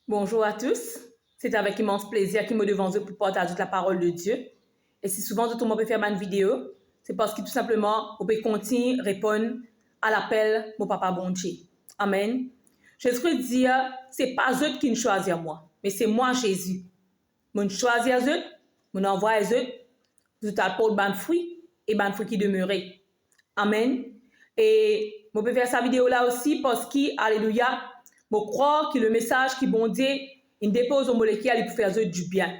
Bonjour à tous. C'est avec immense plaisir que me devons pour partager la parole de Dieu. Et si souvent tout le monde peut faire une vidéo, c'est parce que tout simplement, on peut continuer à répondre à l'appel mon papa bon Dieu. Amen. Jésus dit, c'est pas eux qui nous choisissent moi, mais c'est moi Jésus. Mon choisis eux, mon envoie eux, vous avez pour ban fruit et ban fruit qui demeurait. Amen. Et je peux faire cette vidéo là aussi parce que, alléluia, je crois que le message qui bon Dieu, il dépose au molécule pour faire du bien.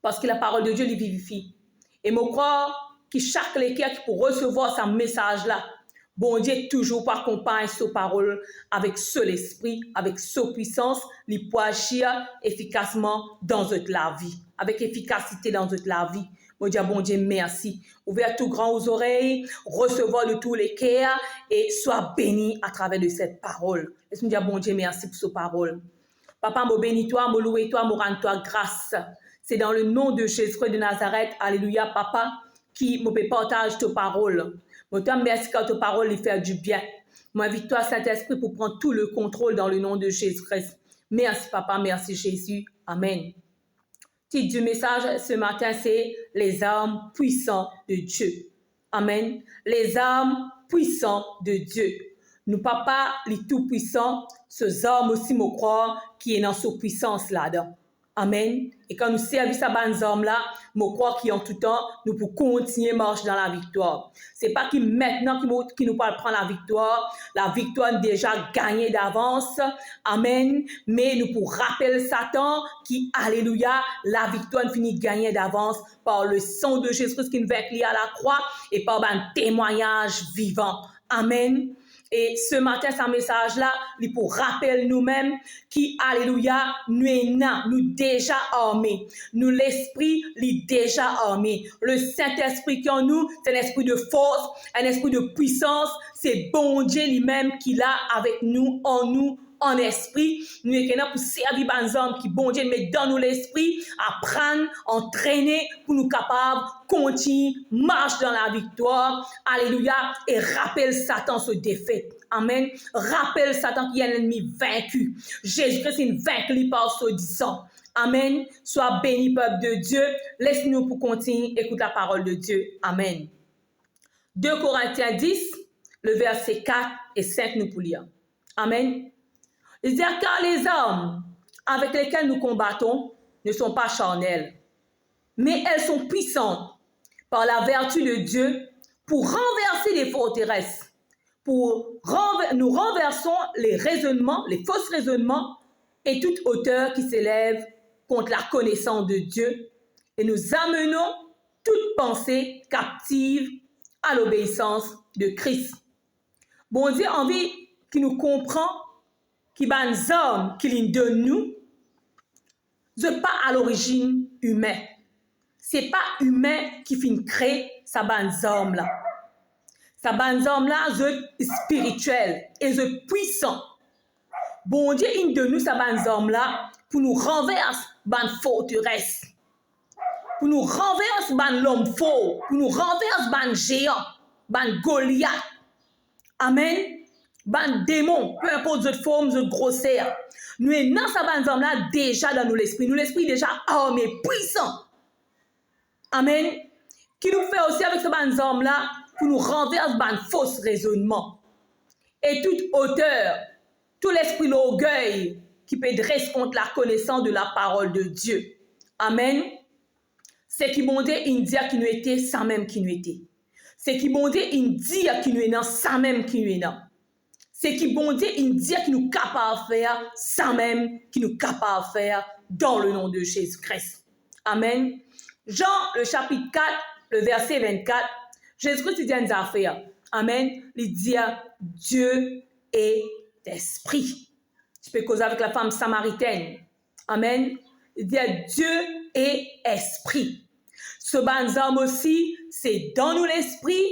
Parce que la parole de Dieu les vivifie. Et je crois que chaque lecteur qui peut recevoir ce message là, bon Dieu toujours pas accompagne sa parole avec seul esprit, avec sa puissance, il peut agir efficacement dans toute la vie, avec efficacité dans toute la vie. Bon Dieu, merci. Ouvert tout grand aux oreilles, recevoir de tous les cœurs et sois béni à travers de cette parole. Laisse-moi dire, bon Dieu, merci pour cette parole. Papa, me bénis toi, me louer toi, me rendre toi grâce. C'est dans le nom de Jésus de Nazareth, alléluia, papa, qui me partage ta parole. Je te remercie quand ta parole lui fait du bien. M'invite toi, Saint-Esprit, pour prendre tout le contrôle dans le nom de Jésus-Christ. Merci, papa, merci, Jésus. Amen. Le titre du message ce matin, c'est les armes puissantes de Dieu. Amen. Les armes puissantes de Dieu. Nous, papa, les tout-puissants, ces armes aussi, me croire, qui est dans sa puissance là-dedans. Amen. Et quand nous servissons à ces armes-là, je crois qu'en tout temps, nous pouvons continuer à marcher dans la victoire. Ce n'est pas que maintenant qui nous parle prendre la victoire est déjà gagnée d'avance. Amen. Mais nous pouvons rappeler Satan qui, alléluia, la victoire finit gagnée d'avance par le sang de Jésus-Christ qui nous a lié à la croix et par un témoignage vivant. Amen. Et ce matin, ce message-là, il pour rappeler nous-mêmes qui, alléluia, nous déjà armés. Nous, l'esprit, est déjà armé. Le Saint-Esprit qui en nous, c'est un esprit de force, un esprit de puissance. C'est bon Dieu lui-même qui l'a avec nous, en esprit. Nous sommes là pour servir les hommes qui, bon Dieu, met dans nous l'esprit, apprendre, entraîner pour nous capables, continuer, marche dans la victoire. Alléluia. Et rappelle Satan ce défaite. Amen. Rappelle Satan qui est un ennemi vaincu. Jésus-Christ est vaincu par ce disant. Amen. Sois béni, peuple de Dieu. Laisse-nous pour continuer, écoute la parole de Dieu. Amen. 2 Corinthiens 10, le verset 4 et 5 nous pour lire. Amen. Il dit, car les armes avec lesquelles nous combattons ne sont pas charnelles, mais elles sont puissantes par la vertu de Dieu pour renverser les forteresses, nous renversons les raisonnements, les fausses raisonnements et toute hauteur qui s'élève contre la connaissance de Dieu et nous amenons toute pensée captive à l'obéissance de Christ. Bon Dieu, envie qui nous comprend, qui ban hommes qui donne nous, c'est pas à l'origine humain. C'est pas humain qui finit créer sa ban hommes là. Sa ban hommes là, c'est spirituel et c'est puissant. Bon Dieu, il donne nous sa ban hommes là pour nous renverser ban forteresse. Pour nous renverser ban l'homme fort, pour nous renverser ban géant, ban Goliath. Amen. Ban démon, peu importe votre forme, votre grosseur. Nous sommes dans sa bande là déjà dans nous l'esprit. Nous l'esprit déjà armé, puissant. Amen. Qui nous fait aussi avec ce bande là pour nous renverser ban faux raisonnement. Et toute hauteur, tout l'esprit l'orgueil qui peut dresser contre la connaissance de la parole de Dieu. Amen. C'est qui bon Dieu, il dit qui nous était sans même qui nous était. C'est qui bon Dieu, il dit qui nous est dans sans même qui nous est dans. C'est qui bon Dieu, il dit qu'il nous capable de faire sans même qu'il nous capable de faire dans le nom de Jésus-Christ. Amen. Jean, le chapitre 4, le verset 24, Jésus-Christ dit une affaire. Amen. Il dit Dieu est esprit. Je peux causer avec la femme samaritaine. Amen. Il dit Dieu est esprit. Ce banzam aussi, c'est dans nous l'esprit,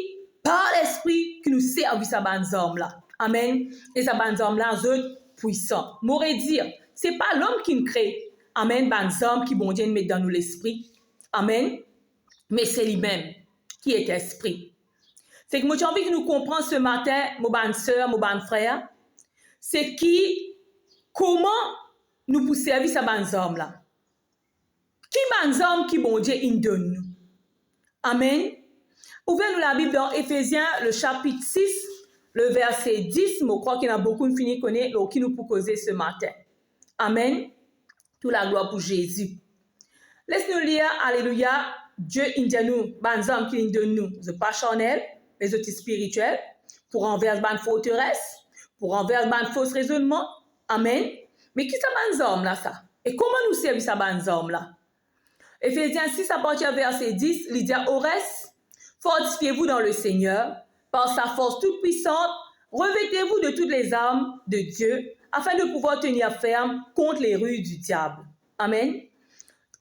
par l'esprit que nous servissons à banzam là. Amen. Et ça banzam là, c'est puissant. M'aurait dire, c'est pas l'homme qui nous crée. Amen. Banzam qui bon Dieu met dans nous l'esprit. Amen. Mais c'est lui-même qui est esprit. C'est que moi j'ai envie que nous comprenions ce matin, mon bonne soeur, mon bon frère, c'est qui, comment nous pour servir ces bonnes hommes là. Qui bonnes hommes qui bon Dieu in donne nous. Amen. Ouvrez-nous la Bible dans Éphésiens, le chapitre 6, le verset 10. Je crois qu'il y en a beaucoup qui finissent connaître qui nous pour causer ce matin. Amen. Toute la gloire pour Jésus. Laisse-nous lire, alléluia, Dieu in nous, bonnes hommes qui in donne nous, pas charnel, mais aussi spirituel, pour envers bonne forteresse, pour envers bonne fausse raisonnement. Amen. Mais qui sont bonnes hommes là ça? Et comment nous servir ces bonnes hommes là? Éphésiens 6, à partir du verset 10, il dit au reste, fortifiez-vous dans le Seigneur, par sa force toute puissante, revêtez-vous de toutes les armes de Dieu, afin de pouvoir tenir ferme contre les ruses du diable. Amen.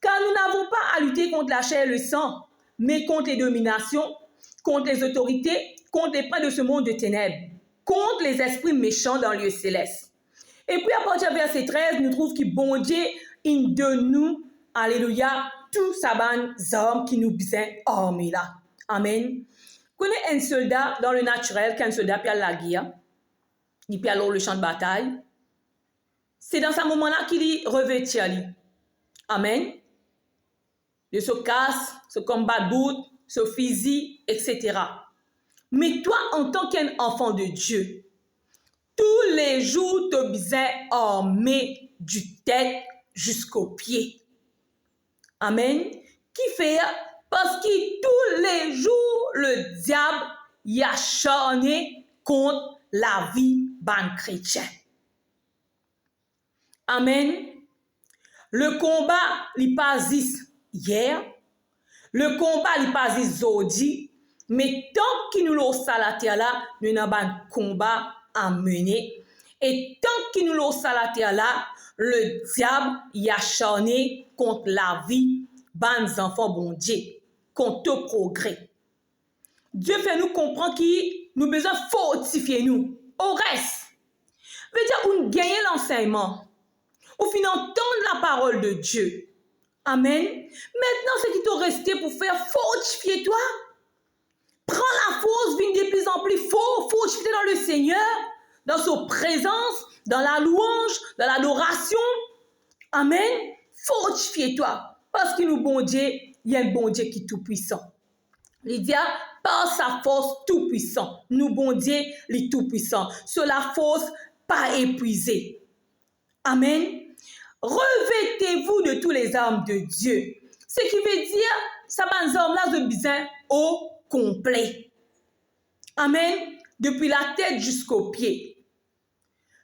Car nous n'avons pas à lutter contre la chair et le sang, mais contre les dominations, contre les autorités, contre les princes de ce monde de ténèbres, contre les esprits méchants dans le lieu céleste. Et puis à partir du verset 13, nous trouvons que bon Dieu in de nous, alléluia, tous ces bonnes hommes qui nous besoin armés là. Amen. Connais un soldat dans le naturel, qu'un soldat peut aller à la guerre, il peut aller le champ de bataille. C'est dans ce moment-là qu'il est revêtu. Amen. De se casse, se combat bout, se fusil, etc. Mais toi, en tant qu'un enfant de Dieu, tous les jours, tu as besoin armé du tête jusqu'aux pieds. Amen. Qui fait? Parce que tous les jours, le diable y a acharné contre la vie d'un chrétien. Amen. Le combat, il pas hier. Le combat, il pas aujourd'hui. Mais tant qu'il nous l'a salaté là, nous avons un combat à mener. Et tant qu'il nous l'a salaté là, le diable y a acharné contre la vie des enfants bon Dieu, contre le progrès. Dieu fait nous comprendre qu'il nous besoin fortifier nous. Au reste, veut dire on gagne l'enseignement. Au final, entendre la parole de Dieu. Amen. Maintenant, ce qui t'a resté pour faire fortifier toi. Prends la force, viens de plus en plus fort, fortifier dans le Seigneur, dans sa présence, dans la louange, dans l'adoration. Amen. Fortifie-toi. Parce que nous, bon Dieu, il y a un bon Dieu qui est tout puissant. Il dit, par sa force tout puissant. Nous, bon Dieu, il est tout puissant. Sur la force, pas épuisée. Amen. Revêtez-vous de tous les armes de Dieu. Ce qui veut dire, ça va nous armes-là de besoin au complet. Amen. Depuis la tête jusqu'aux pieds.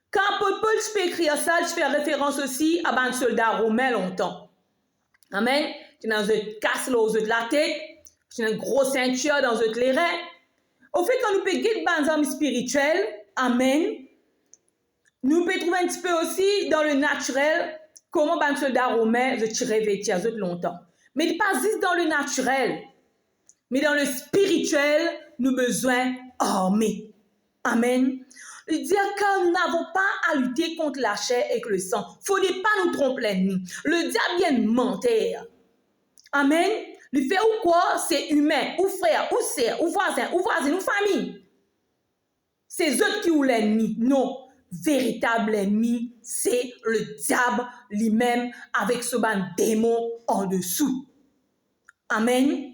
Quand Paul peut écrire ça, tu fais référence aussi à un soldat romain longtemps. Amen. Tu as un casse aux de la tête. Tu as une grosse ceinture dans les reins. Au fait, quand nous pouvons guider des armes spirituelles, amen, nous pouvons trouver un petit peu aussi dans le naturel comment un soldat romain se tirait vêtir longtemps. Mais il pas juste dans le naturel, mais dans le spirituel, nous avons besoin armés. Amen. Il dit que nous n'avons pas à lutter contre la chair et le sang. Il ne faut pas nous tromper l'ennemi. Le diable vient mentir. Amen. Le fait ou quoi? C'est humain, ou frère, ou sœur, ou voisin, ou famille. C'est eux qui ont l'ennemi. Non. Véritable ennemi, c'est le diable lui-même avec ce ban démon en dessous. Amen.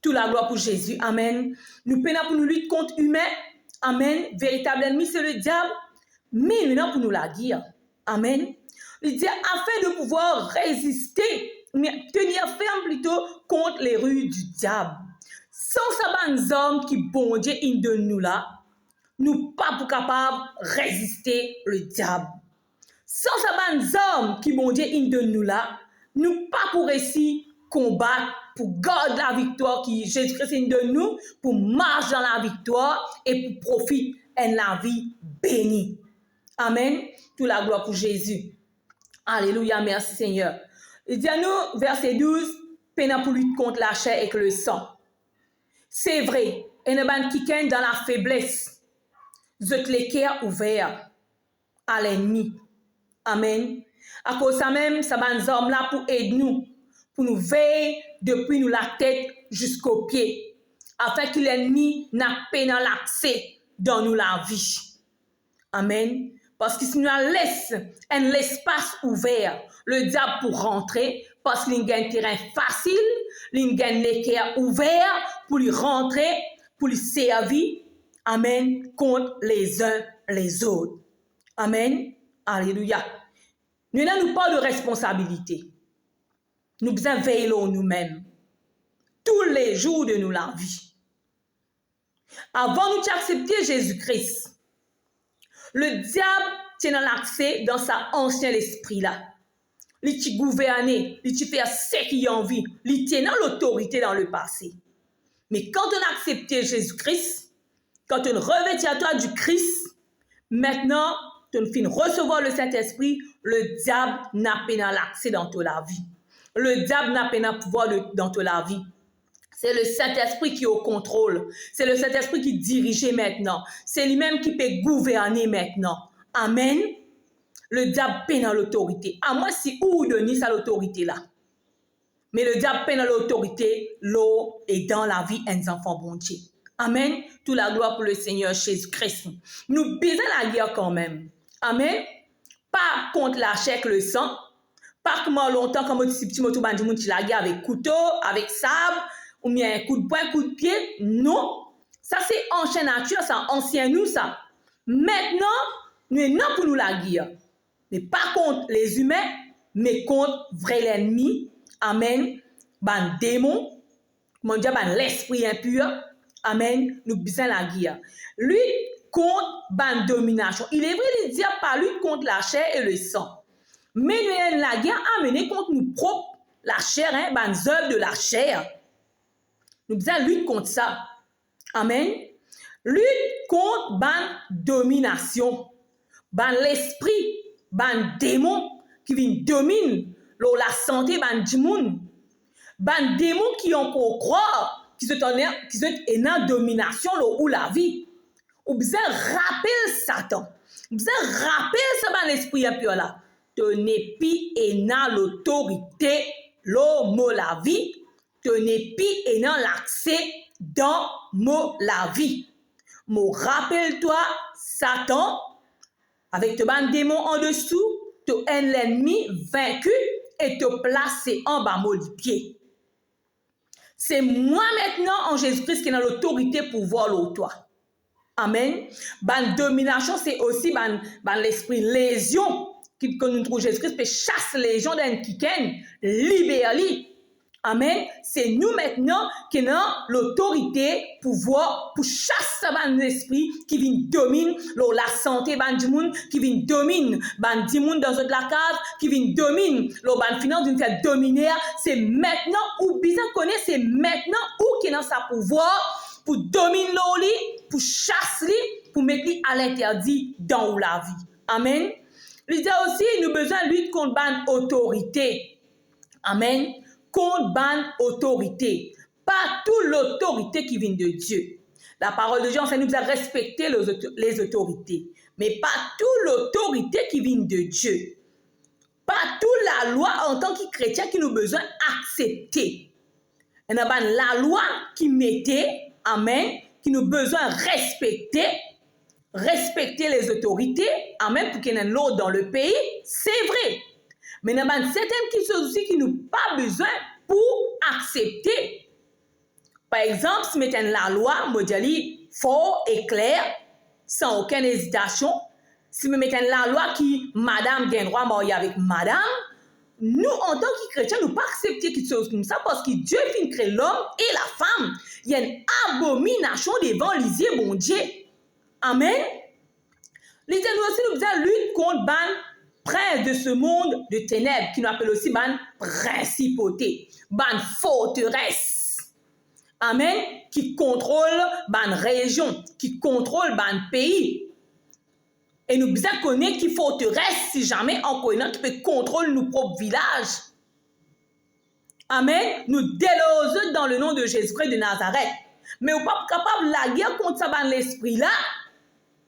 Toute la gloire pour Jésus. Amen. Nous peinons pour nous lutter contre humain. Amen. Véritable ennemi, c'est le diable. Mais maintenant pour nous la guerre. Amen. Il dit afin de pouvoir résister, tenir ferme plutôt contre les rues du diable. Sans ces hommes qui bon Dieu de nous là, nous pas pour capable résister le diable. Sans ces hommes qui bon Dieu de nous là, nous pas pour réussir combattre pour garder la victoire qui Jésus-Christ de nous, pour marcher dans la victoire et pour profiter de la vie bénie. Amen. Toute la gloire pour Jésus. Alléluia, merci Seigneur. Il dit à nous, verset 12, peine pour lutter contre la chair et le sang. C'est vrai, et ne ban qui dans la faiblesse. Vous êtes les cœurs ouverts à l'ennemi. Amen. À cause de ça même, ça va nous hommes là pour aider nous, pour nous veiller depuis nous la tête jusqu'aux pieds, afin que l'ennemi n'a pas l'accès dans nous la vie. Amen. Parce que si nous laissons un espace ouvert, le diable pour rentrer, parce qu'il a un terrain facile, il a un équerre ouvert pour lui rentrer, pour lui servir, amen, contre les uns les autres. Amen, alléluia. Nous n'avons pas de responsabilité. Nous devons veiller nous-mêmes, tous les jours de la vie. Avant nous d'accepter Jésus-Christ, le diable tient l'accès dans sa ancien esprit là. Il t'a gouverné, il t'a fait ce qu'il a envie, il tient l'autorité dans le passé. Mais quand on a accepté Jésus-Christ, quand on revêtit à toi du Christ, maintenant, tu finis recevoir le Saint-Esprit, le diable n'a pas l'accès dans ta vie. Le diable n'a pas le pouvoir dans ta vie. C'est le Saint-Esprit qui est au contrôle. C'est le Saint-Esprit qui dirige maintenant. C'est lui-même qui peut gouverner maintenant. Amen. Le diable peine dans l'autorité. À moi, si ou donner sa l'autorité là. Mais le diable peine dans l'autorité, l'eau est dans la vie des enfants bon Dieu. Amen. Toute la gloire pour le Seigneur Jésus-Christ. Nous baisons la guerre quand même. Amen. Pas contre la chair et le sang. Pas comme longtemps, comme tu m'as la guerre avec couteau, avec sable, ou bien un coup de poing, un coup de pied. Non. Ça, c'est ancienne nature, ça, ancien nous, ça. Maintenant, nous sommes non pour nous la guerre. Mais pas contre les humains, mais contre vrai l'ennemi. Amen. Ban démon. Mon Dieu, ban l'esprit impur. Amen. Nous besoin la guerre. Lui, contre ban domination. Il est vrai, il dit pas lutte contre la chair et le sang. Mais nous avons la guerre à mener contre nous propres, la chair, hein, ban œuvres de la chair. Nous devons lutter contre ça. Amen. Lutte contre ban domination. Ban l'esprit, ban démon qui vient dominer la santé ban du monde. Ban démon qui ont pour croire qui sont en domination ou la vie. Ou besoin rappeler Satan. Ou besoin rappeler ce ban l'esprit impur là. Tenez pi et na l'autorité, l'homo la vie. Tenez pi et na l'accès dans la vie. Mo rappelle-toi, Satan, avec te ban démon en dessous, te haine l'ennemi vaincu et te placer en bas les pieds. C'est moi maintenant en Jésus-Christ qui est dans l'autorité pour voir toi. Amen. Ban domination, c'est aussi ban l'esprit lésion que nous trouvons Jésus-Christ peut chasser les gens d'un kiken, libérer. Amen. C'est nous maintenant qui avons l'autorité pour voir, pour chasser ban l'esprit qui vient dominer la santé ban du monde, qui vient dominer ban du monde dans la case, qui vient dominer ban finance d'une fait dominer. C'est maintenant ou bien connaît, c'est maintenant ou qui a sa pouvoir pour dominer l'oli, pour chasser, pour mettre à l'interdit dans la vie. Amen. Il dit aussi, nous avons besoin de lutter contre ban autorité. Amen. Contre ban autorité. Pas toute l'autorité qui vient de Dieu. La parole de Dieu enseigne nous à respecter les autorités. Mais pas toute l'autorité qui vient de Dieu. Pas toute la loi en tant que chrétien qui nous besoin d'accepter. Il y a la loi qui mettait, amen, qui nous besoin respecter les autorités, amen, pour qu'il y ait l'ordre dans le pays, c'est vrai. Mais il y a certaines choses aussi qui n'ont pas besoin pour accepter. Par exemple, si mettons la loi, modèle fort et clair, sans aucune hésitation, si nous mettons la loi qui, madame, gagne droit à marier avec madame, nous, en tant que chrétiens, nous ne pouvons pas accepter quelque chose comme ça parce que Dieu finit créer l'homme et la femme. Il y a une abomination devant les yeux, bon Dieu. Amen. Les nous aussi, nous devons lutter contre ban prince de ce monde de ténèbres, qui nous appelle aussi ban principauté, ban forteresse. Amen. Qui contrôle ban région, qui contrôle ban pays. Et nous devons connaître qu'il forteresse si jamais on connaît qui peut contrôler nos propres villages. Amen. Nous délosons dans le nom de Jésus-Christ de Nazareth. Mais on n'est pas capable de la guerre contre ça ban l'esprit là.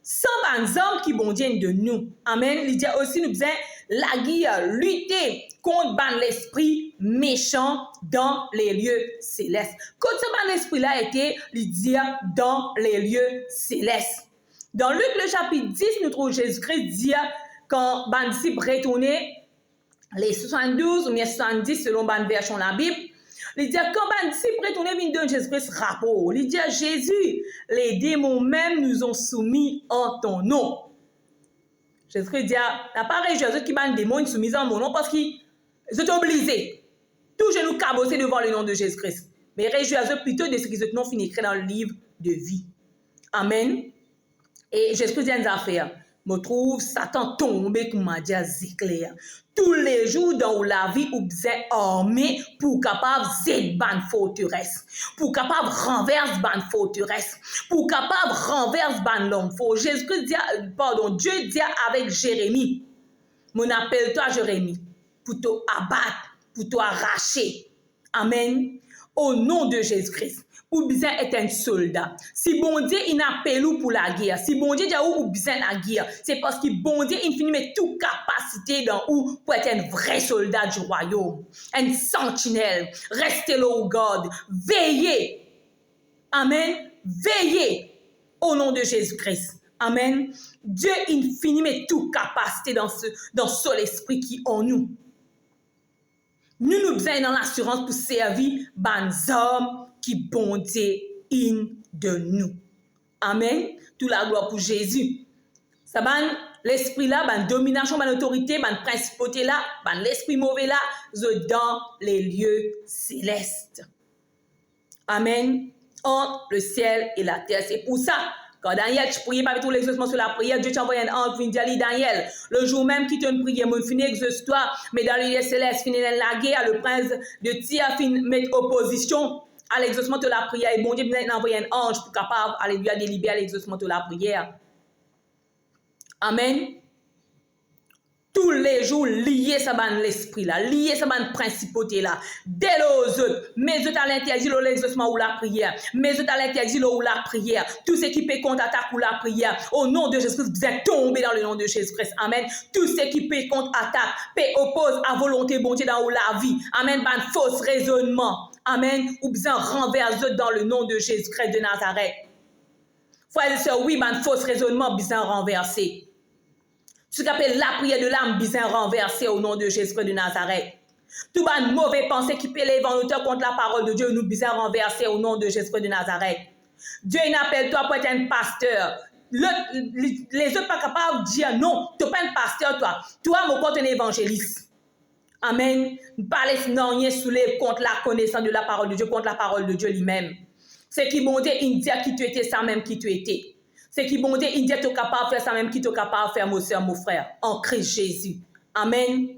Sans ban hommes qui bon Dieu de nous. Amen. Il dit aussi nous besoin la guerre, lutter contre ban l'esprit méchant dans les lieux célestes. Quand ce ban l'esprit là était, il dit dans les lieux célestes. Dans Luc le chapitre 10, nous trouvons Jésus-Christ dire quand les disciples retournaient les 72 ou bien 70 selon la version de la Bible, il dit quand les disciples retournaient de Jésus-Christ rapport, il dit Jésus, les démons même nous ont soumis en ton nom. Jésus-Christ dit la pareille Jésus qui m'a démons soumis en mon nom parce qu'ils sont obligés. Tout genou cabossé devant le nom de Jésus-Christ. Mais réjouissez plutôt de ce qu'ils ont fini écrit dans le livre de vie. Amen. Et Jésus-Christ dit une affaire. Je trouve Satan tombé comme m'a dit clair. Tous les jours dans la vie, vous êtes armé pour capable zéd ban forteresse, pour capable renverse ban forteresse, pour capable renverse ban l'homme faux. Jésus-Christ dit, pardon, Dieu dit avec Jérémie, mon appelle toi Jérémie, pour te abattre, pour te arracher. Amen. Au nom de Jésus-Christ. Ou besoin est un soldat. Si bon Dieu il appelle ou pour la guerre, si bon Dieu dit ou besoin la guerre, c'est parce que bon Dieu il finit met toute capacité dans ou pour être un vrai soldat du royaume, un sentinelle. Restez là au garde, veillez. Amen. Veillez au nom de Jésus-Christ. Amen. Dieu il finit met toute capacité dans son esprit qui en nous. Nous nous besoin dans l'assurance pour servir ban hommes qui bondent in de nous. Amen. Tout la gloire pour Jésus. Ça ban l'esprit là, ban domination, ban autorité, ban principauté là, ban l'esprit mauvais là, dans les lieux célestes. Amen. Entre le ciel et la terre. C'est pour ça. Quand Daniel, tu priais pas tous les exaucements sur la prière, Dieu t'a envoyé un ange pour dire Daniel, le jour même qui te prie, mon fini exauce-toi, mais dans les lieux célestes, fini la guerre, le prince de Tyr fin mettre opposition à l'exaucement de la prière. Et bon Dieu a envoyé un ange pour capable, alléluia, délibérer l'exaucement de la prière. Amen. Tous les jours, lié ça ban l'esprit là, lié ça ban principauté là. Dès les autres, mais autres à l'interdit l'exaucement ou la prière, mais autres à l'interdit ou la prière. Tout ce qui peut contre attaque ou la prière, au nom de Jésus-Christ, vous êtes tombés dans le nom de Jésus-Christ. Amen. Tout ce qui peut contre attaque, peut oppose à volonté bon Dieu dans la vie. Amen. Ban fausse raisonnement. Amen. Ou bien renverse dans le nom de Jésus-Christ de Nazareth. Frères et sœurs, oui, ban fausse raisonnement bien renversé. Ce qu'on appelle la prière de l'âme bien renversée au nom de Jésus-Christ de Nazareth. Tout le mauvais pensée qui peut lever en hauteur contre la parole de Dieu nous bien renversée au nom de Jésus-Christ de Nazareth. Dieu n'appelle toi pour être un pasteur. Les autres pas capables de dire non, tu n'es pas un pasteur toi. Toi, mon compte un évangéliste. Amen. Ne parlez non rien soulève contre la connaissance de la parole de Dieu, contre la parole de Dieu lui-même. C'est qui bon Dieu, il dit qui tu étais, ça même qui tu étais. C'est qui bon Dieu, il dit tu es capable de faire ça même qui tu es capable de faire, mon soeur, mon frère, en Christ Jésus. Amen.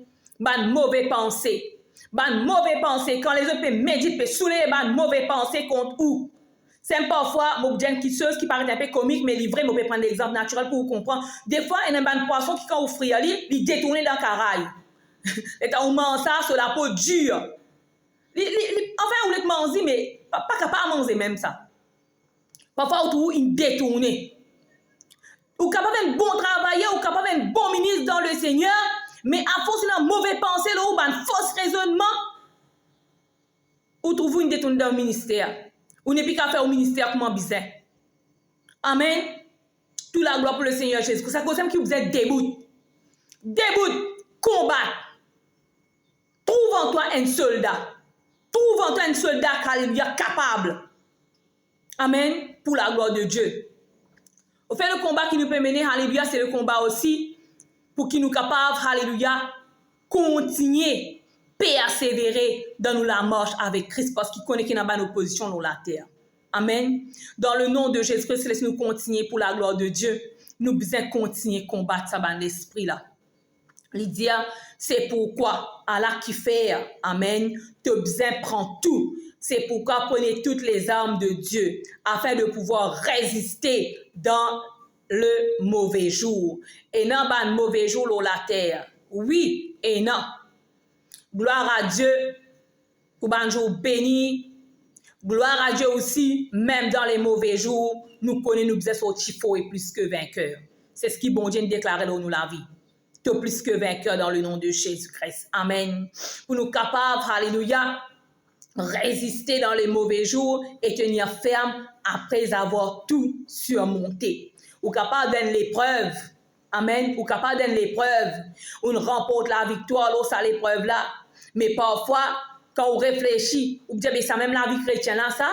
Ban mauvais pensée. Ban mauvais pensée. Quand les autres peuvent méditer, peuvent soulever ban mauvais pensée contre où? C'est parfois, mon bien qui chose qui paraît un peu comique, mais livré, je peux prendre l'exemple naturel pour vous comprendre. Des fois, il y a un poisson qui, quand vous friez, il détourne dans le caraï. Et quand on mange ça sur la peau dure. Enfin, on voulait manger, mais pas capable de manger même ça. Parfois, on trouve une détournée. Ou capable d'un bon travailleur, ou capable d'un bon ministre dans le Seigneur, mais à force de mauvaise pensée, ou un faux raisonnement, ou trouve une détournée dans le ministère. Ou n'est plus qu'à faire au ministère comme un bizarre. Amen. Toute la gloire pour le Seigneur Jésus. C'est ça cause qui vous êtes debout. Debout, combat. Trouve en toi un soldat. Trouve en toi un soldat capable. Amen. Pour la gloire de Dieu. Au fait, le combat qui nous peut mener, alléluia, c'est le combat aussi pour qu'il nous capable, alléluia, continuer, persévérer dans la marche avec Christ parce qu'il connaît qu'il n'a pas d'opposition dans la terre. Amen. Dans le nom de Jésus-Christ, laisse-nous continuer pour la gloire de Dieu. Nous devons continuer à combattre ça dans l'esprit là. Lydia, c'est pourquoi Allah qui fait, amen, tu as besoin de prendre tout. C'est pourquoi prenez toutes les armes de Dieu afin de pouvoir résister dans le mauvais jour. Et non, pas le mauvais jour sur la terre. Oui et non. Gloire à Dieu pour un jour béni. Gloire à Dieu aussi, même dans les mauvais jours, nous connaissons, nous besoin sortir fort et plus que vainqueurs. C'est ce qui bon Dieu nous déclare dans nous la vie. Tu es plus que vainqueur dans le nom de Jésus-Christ. Amen. Pour nous capables, alléluia, résister dans les mauvais jours et tenir ferme après avoir tout surmonté. ou capable d'une l'épreuve. Amen. Ou capable d'une l'épreuve. On remporte la victoire dans cette l'épreuve-là. Mais parfois, quand on réfléchit, on dit, ça même la vie chrétienne, là, ça.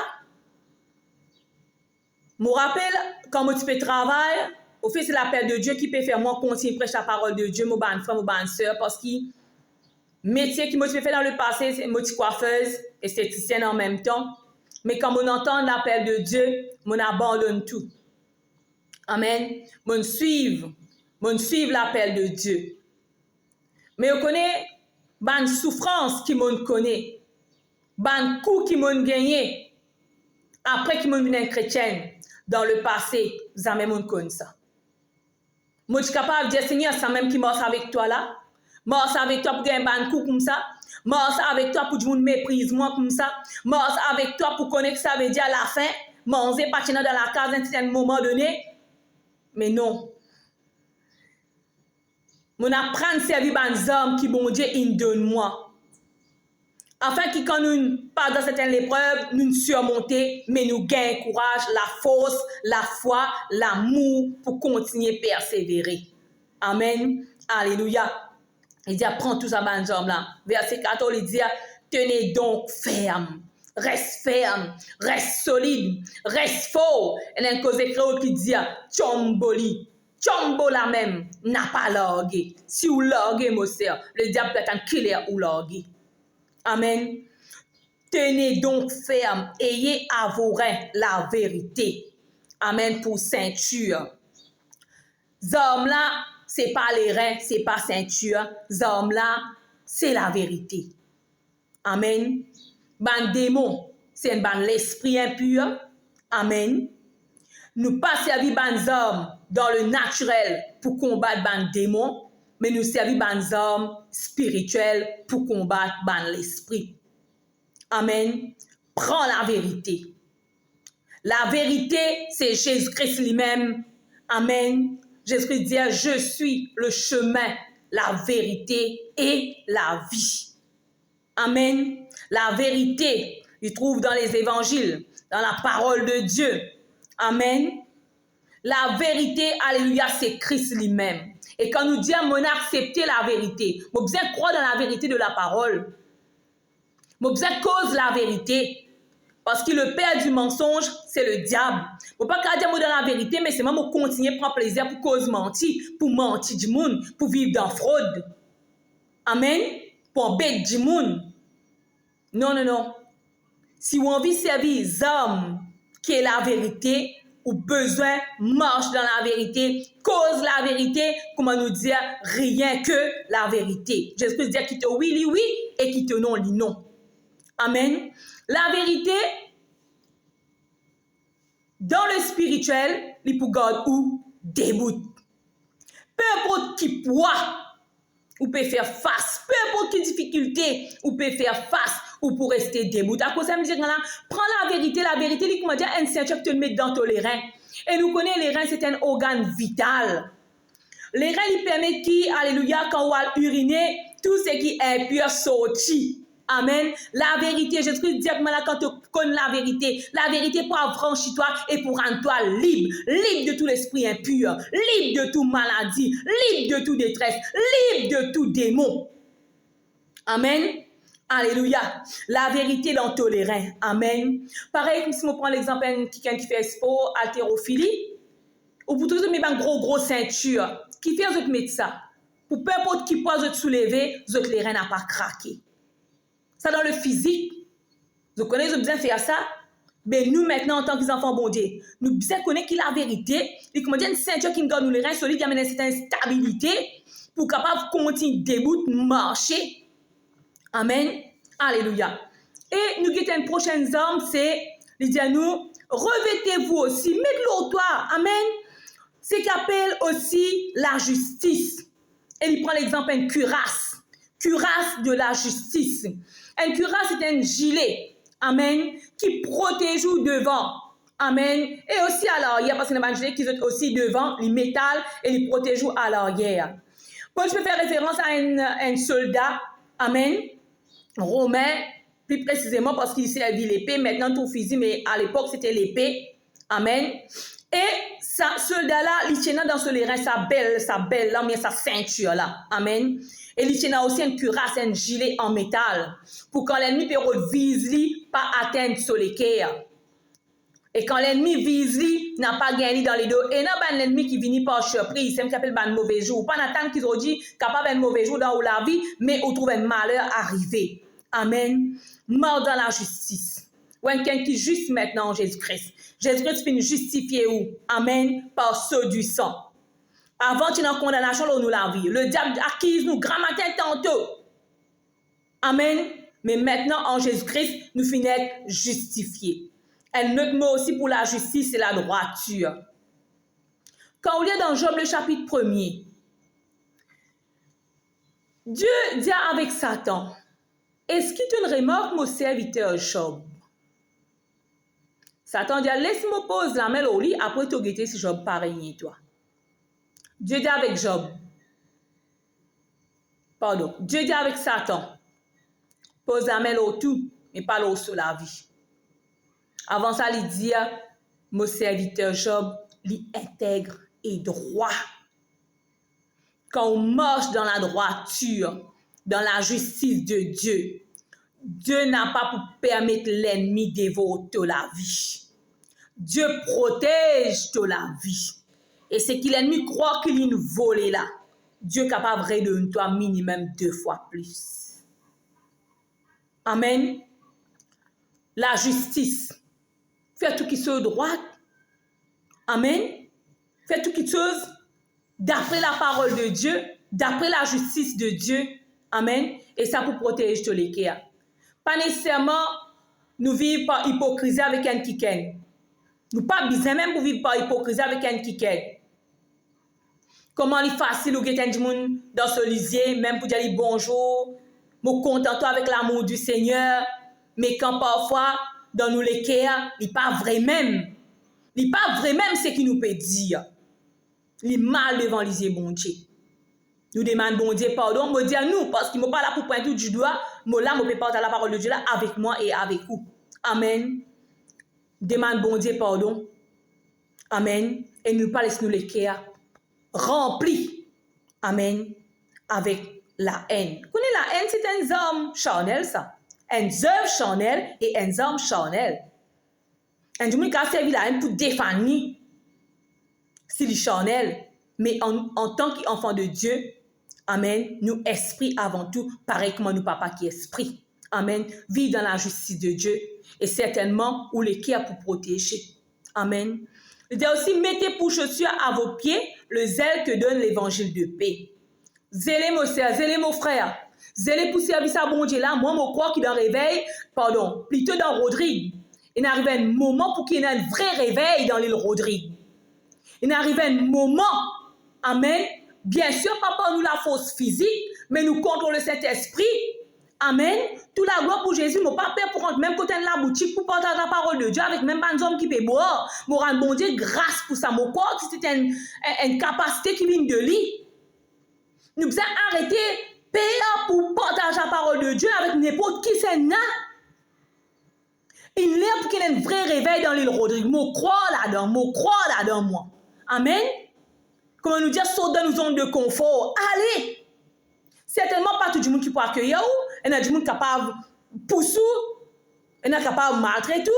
Je me rappelle, quand je fais travail, au fait, c'est l'appel de Dieu qui peut faire moi continuer à prêcher la parole de Dieu, mon bonne frère, mon bonne soeur, parce que le métier qui m'a fait dans le passé, c'est moi coiffeuse, esthéticienne en même temps. Mais quand on entend l'appel de Dieu, on abandonne tout. Amen. On suive l'appel de Dieu. Mais on connaît une souffrance qui m'on connaît, un coup qui m'on gagné, après qui m'on devenu chrétienne. Dans le passé, jamais on connaît ça. Moi, je suis capable de dire, Seigneur, c'est même qui marche avec toi là. Marche avec toi pour gagner un coup comme ça. Marche avec toi pour que je méprise moi comme ça. Marche avec toi pour connaître ça veut dire à la fin. Manger pas dans la case à un certain moment donné. Mais non. Mon apprendre à servir les hommes qui, bon Dieu, il donne moi. Afin que quand nous pas dans certaines épreuves, nous surmonter, mais nous gagnons courage, la force, la foi, l'amour pour continuer à persévérer. Amen. Alléluia. Il dit, prends tout ça, ben homme là. Verset 14, il dit, tenez donc ferme. Reste ferme, reste solide, reste fort. Et il y a une cause écrite qui dit, tchomboli. Tchombo la même, n'a pas largué. Si vous larguez, mon sœur, le diable peut être un killer ou largué. Amen. Tenez donc ferme, ayez à vos reins la vérité. Amen pour ceinture. Hommes là, c'est pas les reins, c'est pas ceinture. Hommes là, c'est la vérité. Amen. Ban démon, c'est un ban l'esprit impur. Amen. Nous pas servir ban hommes dans le naturel pour combattre ban démon. Mais nous servons des hommes spirituels pour combattre l'esprit. Amen. Prends la vérité. La vérité, c'est Jésus-Christ lui-même. Amen. Jésus-Christ dit, je suis le chemin, la vérité et la vie. Amen. La vérité, il trouve dans les évangiles, dans la parole de Dieu. Amen. La vérité, alléluia, c'est Christ lui-même. Et quand nous disons, on a accepté la vérité, on besoin croire dans la vérité de la parole. On besoin cause la vérité. Parce que le père du mensonge, c'est le diable. On ne peut pas dire dans la vérité, mais c'est même pour continuer à prendre plaisir pour cause mentir, pour mentir du monde, pour vivre dans fraude. Amen. Pour embêter du monde. Non, non, non. Si on veut servir les hommes qui est la vérité, ou besoin marche dans la vérité, cause la vérité, comment nous dire rien que la vérité. Jésus dire qui te oui, li oui, et qui te non, li non. Amen. La vérité, dans le spirituel, il pour garder ou déboute. Peu importe qui poids, ou peut faire face. Peu importe qui difficulté, ou peut faire face, ou pour rester debout. À cause de ça, me dire là, prends la vérité, il comment dire, un ceinture que tu le mets dans les reins. Et nous connaissons les reins, c'est un organe vital. Les reins, ils permettent qui, alléluia, quand on va uriner, tout ce qui est impur sorti. Amen. La vérité, Jésus-Christ dit là, quand tu connais la vérité pour affranchir toi et pour rendre toi libre. Libre de tout l'esprit impur, libre de toute maladie, libre de toute détresse, libre de tout démon. Amen. Alléluia. La vérité dans tous les reins. Amen. Pareil, si on prend l'exemple de quelqu'un qui fait sport, haltérophilie, ou pour tous ceux qui ont une gros ceinture, qui fait autres mettre ça. Pour peu importe qui peut se soulever, les reins n'ont pas craqué. Ça dans le physique, vous connaissez, vous besoin faire ça. Mais nous maintenant, en tant qu'enfants bon Dieu, nous besoin connaître qui la vérité, et comment dire une ceinture qui nous donne les reins solides, qui amène une certaine stabilité pour capable continuer debout, marcher. Amen. Alléluia. Et nous qui une prochaine arme, c'est, il dit à nous, revêtez-vous aussi, mettez-le au toit. Amen. C'est qu'appelle aussi la justice. Et il prend l'exemple d'une cuirasse. Cuirasse de la justice. Un cuirasse, c'est un gilet. Amen. Qui protège devant. Amen. Et aussi à l'arrière, parce qu'il y a un gilet qui est aussi devant, le métal, et il protège à l'arrière. Quand je peux faire référence à un soldat, amen, romain, plus précisément parce qu'il servait l'épée, maintenant tout fusil, mais à l'époque c'était l'épée. Amen. Et ça, soldat-là, il tient dans ce lerin sa belle, là, mais sa ceinture, là. Amen. Et il tient aussi une cuirasse, un gilet en métal, pour quand l'ennemi peut vise lui, pas atteindre sur les cœurs. Et quand l'ennemi vise lui, n'a pas gagné dans les dos. Et non, ben l'ennemi qui vient par surprise, c'est ce qu'on appelle un mauvais jour. Pas d'attendre qu'ils ont dit capable un mauvais jour dans la vie, mais on trouve un malheur arrivé. Amen. Mort dans la justice. Ou quelqu'un qui est juste maintenant en Jésus-Christ. Jésus-Christ finit justifier où? Amen. Par ceux du sang. Avant, tu es en condamnation, là, nous la vie. Le diable accuse nous grand matin tantôt. Amen. Mais maintenant, en Jésus-Christ, nous finissons justifiés. Un autre mot aussi pour la justice, c'est la droiture. Quand on lit dans Job le chapitre 1er, Dieu dit avec Satan, est-ce qu'il te remorque mon serviteur Job? Satan dit, laisse-moi poser la main au lit, après te guetter si Job pareil toi. Dieu dit avec Job, Dieu dit avec Satan, pose la main au tout, mais pas l'eau sur la vie. Avant ça, il dit, mon serviteur Job, il intègre et droit. Quand on marche dans la droiture, dans la justice de Dieu, Dieu n'a pas pour permettre l'ennemi de dévorer la vie. Dieu protège la vie. Et c'est que l'ennemi croit qu'il est volé là. Dieu est capable de donner toi minimum 2 fois plus. Amen. La justice. Fais tout qui soit droit. Amen. Fais tout qui chose d'après la parole de Dieu, d'après la justice de Dieu. Amen. Et ça pour protéger tous les cœurs. Pas nécessairement nous vivre par hypocrisie avec un kiken. Nous pas besoin même pour vivre par hypocrisie avec un kiken. Comment il est facile ou guetter du monde dans ce lycée, même pour dire bonjour, me contenter avec l'amour du Seigneur, mais quand parfois, dans nous les cœurs, il n'est pas vrai même. Il n'est pas vrai même ce qu'il nous peut dire. Il est mal devant lycée, bon Dieu. Nous demandons, bon Dieu, pardon, me dire nous, parce qu'il ne m'a pas là pour pointer du doigt, moi là, je peux porter la parole de Dieu là avec moi et avec vous. Amen. Demande, bon Dieu, pardon. Amen. Et nous pas laisser nous les cœurs remplis. Amen. Avec la haine. Vous connaissez la haine, c'est un homme charnel, ça. Un œuvre charnel et un homme charnel. Un homme qui a servi la haine pour défendre, c'est le charnel. Mais en tant qu'enfant de Dieu, amen, nous esprit avant tout, pareil comme nous papa qui est esprit. Amen. Vivre dans la justice de Dieu et certainement où les cœurs pour protéger. Amen. Il dit aussi, mettez pour chaussure à vos pieds le zèle que donne l'évangile de paix. Zélez mon sœur, zélez mon frère, zélez pour servir à bon Dieu là, moi, je crois qu'il dans réveil, plutôt dans Rodrigue. Il arrive un moment pour qu'il y ait un vrai réveil dans l'île Rodrigue. Il arrive un moment, amen, bien sûr, papa nous la force physique, mais nous contrôlons cet esprit. Amen. Toute la gloire pour Jésus, mon papa pour rentrer même côté de la boutique pour porter la parole de Dieu avec même pas un homme qui peut boire. Mon rendre bon Dieu grâce pour ça. Mon corps, c'était une capacité qui vient de lui. Nous devons arrêter payer pour partager la parole de Dieu avec n'importe qui c'est là. Il est pour qu'il y ait un vrai réveil dans l'île Rodrigue. Moi, crois là-dedans, moi. Amen. Comment nous dire, saute dans nos zones de confort. Allez. Certainement pas tout le monde qui peut accueillir ou. Il y a du monde capable de pousser, il y a capable de maltraiter.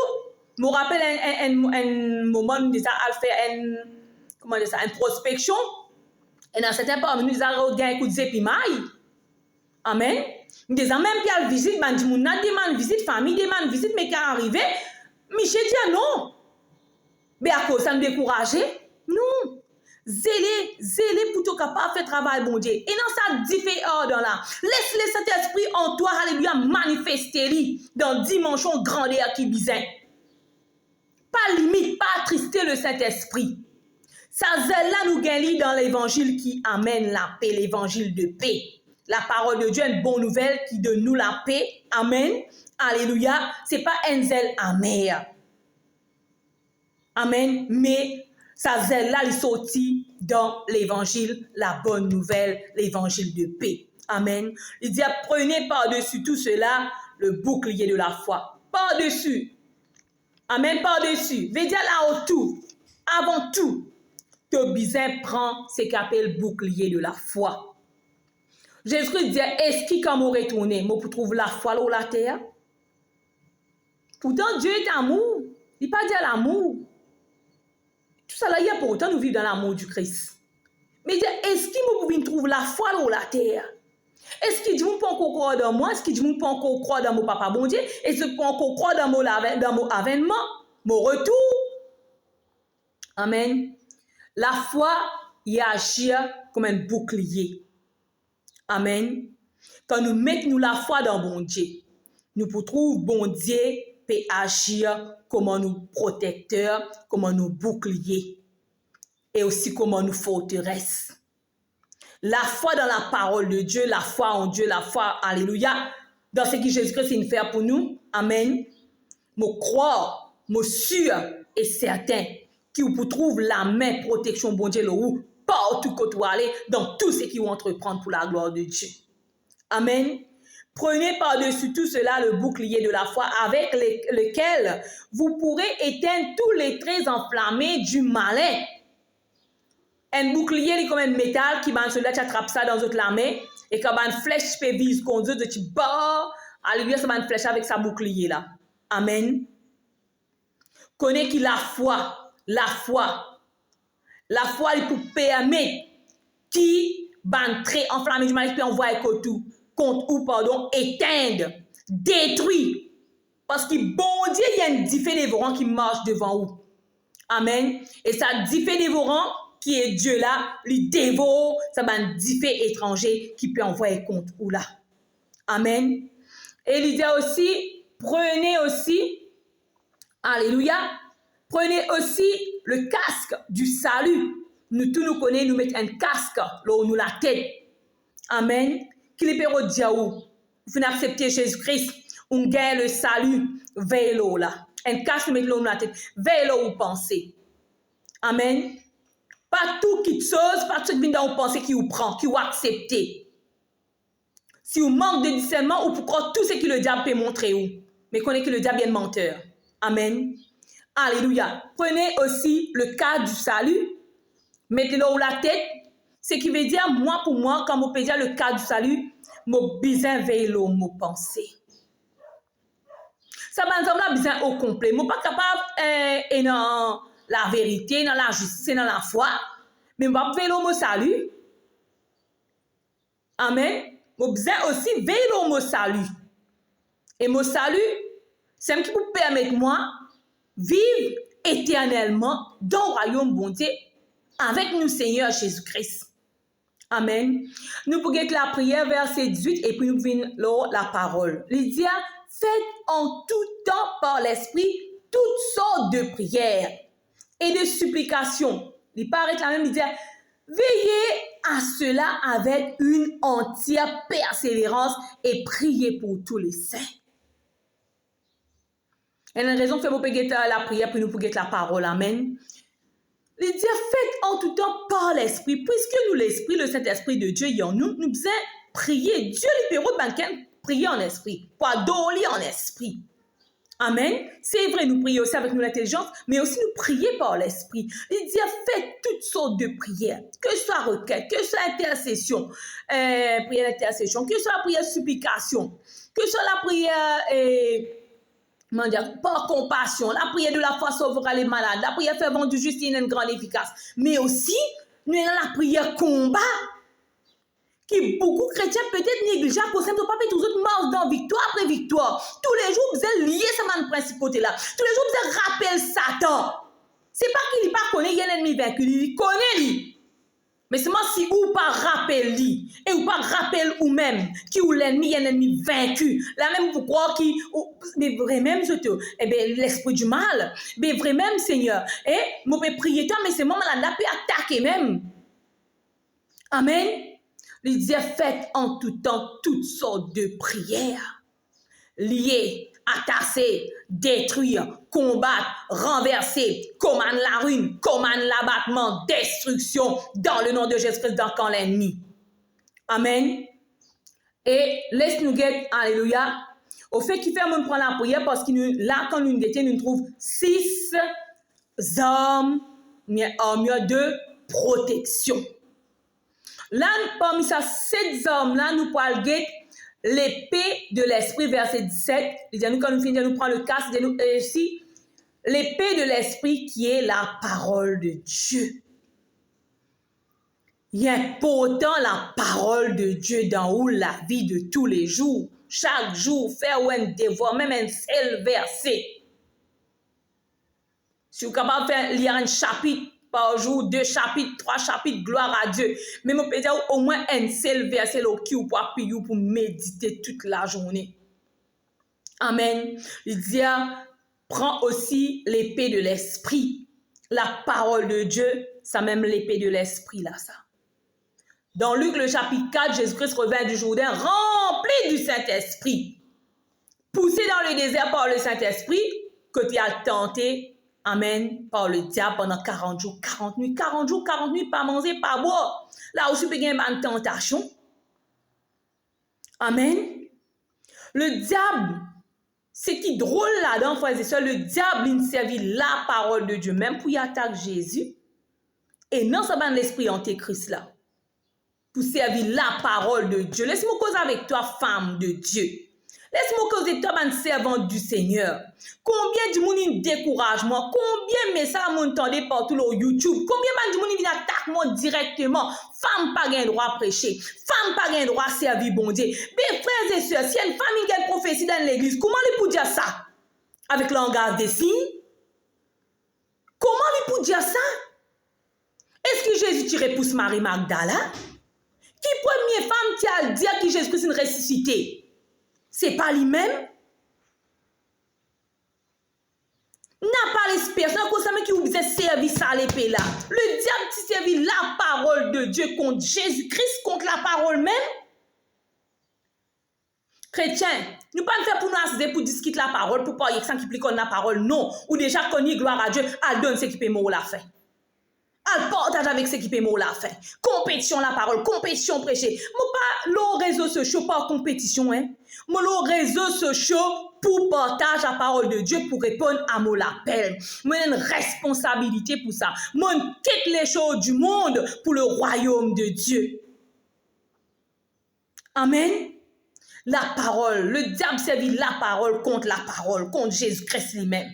Je me rappelle un moment où nous avons fait une prospection. Et dans certains parmi nous avons gagné un coup de zépimaille. Amen. Nous avons même fait la visite, nous avons visite, famille, demande visite, mais quand arrivé, Michel dit non. Mais à cause ça nous décourager? Non. Zélé pour tout capable de faire travail, bon Dieu. Et dans sa différence là, laisse-le cet esprit en toi, alléluia, manifester dans dimension grandeur qui bizarre. Pas limite, pas attrister le Saint-Esprit. Ça zèle là nous gagne dans l'évangile qui amène la paix, l'évangile de paix. La parole de Dieu est une bonne nouvelle qui donne nous la paix. Amen. Alléluia. C'est pas un zèle amer. Amen. Mais sa zèle-là, il sortit dans l'évangile, la bonne nouvelle, l'évangile de paix. Amen. Il dit, prenez par-dessus tout cela le bouclier de la foi. Par-dessus. Amen, par-dessus. Veut dire là autour. avant tout, tu as besoin de prendre ce qu'on appelle le bouclier de la foi. Jésus-Christ dit, est-ce qu'il quand m'a retourné, moi pour trouver la foi là ou la terre? Pourtant, Dieu est amour. Il n'a pas dit à l'amour. Tout ça là, il y a pour autant nous vivre dans l'amour du Christ. Mais il dit, est-ce qu'il m'a pouvait trouver la foi là ou la terre? Est-ce qu'il dit, moi pas encore croire dans moi? Est-ce qu'il dit, moi pas encore croire dans mon papa bon Dieu? Est-ce qu'il pas encore croire dans mon avènement, mon retour? Amen. La foi, il agit comme un bouclier. Amen. Quand nous mettons la foi dans bon Dieu, nous pouvons trouver bon Dieu peut agir comme nous protecteur, comme nous bouclier et aussi comme nous forteresse. La foi dans la parole de Dieu, la foi en Dieu, la foi, alléluia, dans ce que Jésus-Christ est fait pour nous. Amen. Moi croire, moi sûr et certain que vous trouver la main protection bon Dieu là où partout que vous allez dans tout ce qui vous entreprendre pour la gloire de Dieu. Amen. Prenez par-dessus tout cela le bouclier de la foi avec lequel vous pourrez éteindre tous les traits enflammés du malin. Un bouclier, c'est comme un métal qui va celui-là, tu attrapes ça dans la main et quand une flèche peut viser contre Dieu, tu bats, alléluia, ça va une flèche avec sa bouclier là. Amen. Connais qui la foi, il pour permettre qui va trait enflammé du mal qui peut envoyer contre ou pardon, éteindre, détruire. Parce que bon Dieu, il y a un diffé dévorant qui marche devant vous. Amen. Et ça diffé dévorant qui est Dieu là, lui dévore, ça va un diffé étranger qui peut envoyer contre ou là. Amen. Et il dit aussi, prenez aussi, alléluia, prenez aussi le casque du salut. Nous tous nous connaissons, nous mettons un casque là où nous la tête. Amen. Qu'il est pour dire où vous acceptez Jésus-Christ, on gagne le salut, veille là. Un casque, nous mettons là où nous la tête, veille là où vous pensez. Amen. Pas tout qui chose, pas tout qui vient dans vous pensez qui vous prend, qui vous acceptez. Si vous manquez de discernement, vous pouvez tout ce que le diable peut montrer vous. Mais connaissez que le diable est menteur. Amen. Alléluia. Prenez aussi le cas du salut. Mettez-le où la tête. Ce qui veut dire, moi pour moi, quand je peux dire le cas du salut, je besoin veiller l'eau, je pensée. Ça va nous besoin au complet. Je ne suis pas capable et dans la vérité, dans la justice, dans la foi. Mais je vais veiller l'eau, salut. Amen. Je besoin aussi veiller l'eau, salut. Et mon salut, c'est ce qui vous permet moi vivre éternellement dans le royaume bon Dieu avec nous Seigneur Jésus-Christ. Amen. Nous pouvons la prière verset 18 et puis nous venons la parole. Il dit, faites en tout temps par l'esprit toutes sortes de prières et de supplications. Il paraît la même, il dit, veillez à cela avec une entière persévérance et priez pour tous les saints. Et la raison que vous pouvez la prière pour nous pour la parole. Amen. Il dit, faites en tout temps par l'Esprit. Puisque nous, l'Esprit, le Saint-Esprit de Dieu, nous devons prier. Dieu, les péros de prier en esprit. Pas d'oli en esprit. Amen. C'est vrai, nous prions aussi avec nous l'intelligence, mais aussi nous prier par l'Esprit. Il dit, faites toutes sortes de prières. Que ce soit requête, que ce soit intercession, prière d'intercession, que ce soit la prière supplication, que ce soit la prière... par compassion, la prière de la foi sauvera les malades, la prière fervente du juste est une grande efficace. Mais aussi, nous avons la prière combat, qui beaucoup de chrétiens peut-être négligent pour simple pas tous autres marchent dans victoire après victoire. Tous les jours, vous êtes liés à ce principauté là. Tous les jours, vous êtes rappel Satan. C'est pas qu'il pas connaît, il y a un ennemi vaincu, il connaît lui. Mais seulement si ou pas rappel lui, et ou pas rappel ou même, qui ou l'ennemi est un ennemi vaincu. Là même vous croyez qui, mais vraiment, l'esprit du mal, mais vraiment, Seigneur, et moi peux prier toi, mais c'est moi malade, peut attaquer même. Amen. Il dit, faites en tout temps toutes sortes de prières, liées, attacher, détruire, combattre, renverser, commande la ruine, commande l'abattement, destruction, dans le nom de Jésus-Christ, dans quand l'ennemi. Amen. Et laisse-nous guetter, alléluia, au fait qu'il fait un prendre la prière, parce que là, quand nous détenons, nous trouvons 6 hommes armure de protection. Là, parmi ça, 7 hommes-là, nous parlons l'épée de l'esprit, verset 17. Il dit, nous, quand nous finissons, nous prenons le casque, il dit, nous, ici, l'épée de l'esprit qui est la parole de Dieu. Il est important la parole de Dieu dans la vie de tous les jours. Chaque jour, faire un devoir, même un seul verset. Si vous êtes capable de faire lire un chapitre par jour, 2 chapitres, 3 chapitres, gloire à Dieu. Mais on peut dire au moins un seul verset qui vous pour appuyer pour méditer toute la journée. Amen. Il dit, prends aussi l'épée de l'esprit. La parole de Dieu, ça même l'épée de l'esprit là, ça. Dans Luc le chapitre 4, Jésus-Christ revint du Jourdain rempli du Saint-Esprit. Poussé dans le désert par le Saint-Esprit, que tu as tenté, amen, par le diable pendant 40 jours, 40 nuits. 40 jours, 40 nuits, pas manger, pas boire. Là aussi, il y a une tentation. Amen. Le diable, c'est qui drôle là-dedans, frères et sœurs, le diable, il servit la parole de Dieu, même pour y attaquer Jésus. Et non seulement l'esprit antéchrist là. Pour servir la parole de Dieu. Laisse-moi causer avec toi, femme de Dieu. Laisse-moi causer toi, man servante du Seigneur. Combien de monde in découragement? Combien de messages m'entendez partout sur YouTube? Combien de monde vient attaquer moi directement? Femme pas gain droit à prêcher. Femme pas gain droit à servir bon Dieu. Mais frères et sœurs, si une femme qui a une prophétie dans l'église, comment elle peut dire ça? Avec langage des signes? Comment elle peut dire ça? Est-ce que Jésus tirait pousse Marie Magdala? Qui première femme qui a dit que Jésus-Christ est ressuscité? C'est pas lui-même? N'a pas l'espérance, qui vous a servi ça à l'épée là. Le diable qui servit la parole de Dieu contre Jésus-Christ, contre la parole même. Chrétien, nous pas faire pour nous asseoir pour discuter la parole, pour parler sans qui contre la parole, non. Ou déjà qu'on y gloire à Dieu, elle donne ce qui peut mot la fait. Elle partage avec ce qui peut mot la fait. Compétition la parole, compétition prêcher. Moi pas le réseau sociaux par compétition, hein. Moi le réseau sociaux pour partager la parole de Dieu, pour répondre à mon appel. Moi j'ai une responsabilité pour ça. Moi quitte les choses du monde pour le royaume de Dieu. Amen. La parole, le diable servit la parole, contre Jésus-Christ lui-même.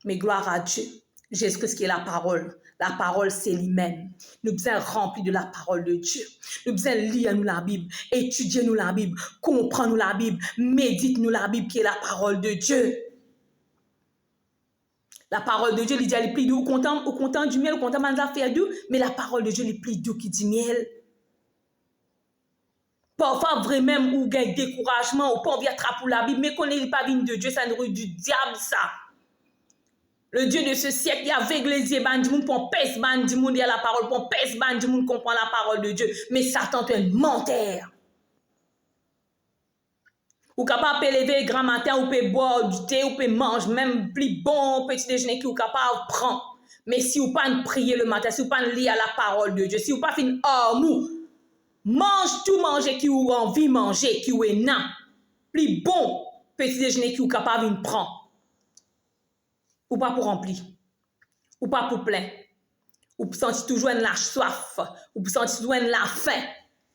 Mais gloire à Dieu, Jésus-Christ qui est la parole. La parole, c'est lui-même. Nous sommes remplis de la parole de Dieu. Nous sommes lire nous la Bible, étudier nous la Bible, comprendre nous la Bible, méditer nous la Bible qui est la parole de Dieu. La parole de Dieu, il dit, elle est plus doux, au content du miel, au content de affaires doux, mais la parole de Dieu, elle est plus doux qui dit miel. Parfois, vraiment, ou gagne découragement, ou pas envie d'attraper la Bible, mais qu'on n'est pas venu de Dieu, ça nous du diable, ça. Le Dieu de ce siècle, il aveugle les yeux, du monde, pour pèse du monde, il y a la parole, pour pèse du monde, comprend la parole de Dieu. Mais Satan est un menteur. Ou capable de lever grand matin, ou peut boire du thé, ou peut manger, même plus bon petit déjeuner qui ou capable de prendre. Mais si vous pas prier le matin, si vous pas lire la parole de Dieu, si vous pas fin mou, mange tout manger qui ou envie manger, qui ou est nan. Plus bon petit déjeuner qui ou capable de prendre. Ou pas pour remplir, ou pas pour plein, ou pour sentir toujours la soif, ou pour sentir toujours la faim,